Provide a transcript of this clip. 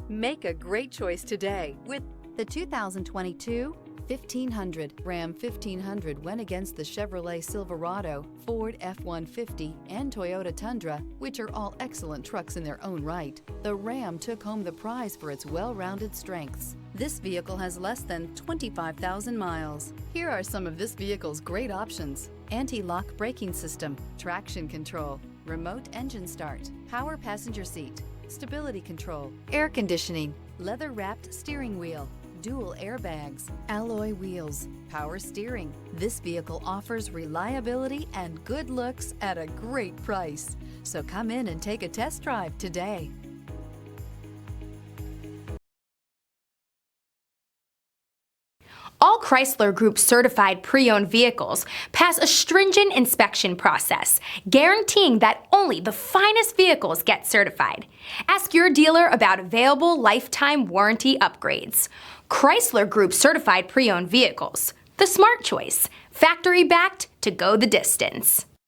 Make a great choice today with The 2022 1500. Ram 1500 went against the Chevrolet Silverado, Ford F-150, and Toyota Tundra, which are all excellent trucks in their own right. The Ram took home the prize for its well-rounded strengths. This vehicle has less than 25,000 miles. Here are some of this vehicle's great options: anti-lock braking system, traction control, remote engine start, power passenger seat, stability control, air conditioning, leather-wrapped steering wheel, dual airbags, alloy wheels, power steering. This vehicle offers reliability and good looks at a great price. So come in and take a test drive today. All Chrysler Group certified pre-owned vehicles pass a stringent inspection process, guaranteeing that only the finest vehicles get certified. Ask your dealer about available lifetime warranty upgrades. Chrysler Group certified pre-owned vehicles, the smart choice, factory backed to go the distance.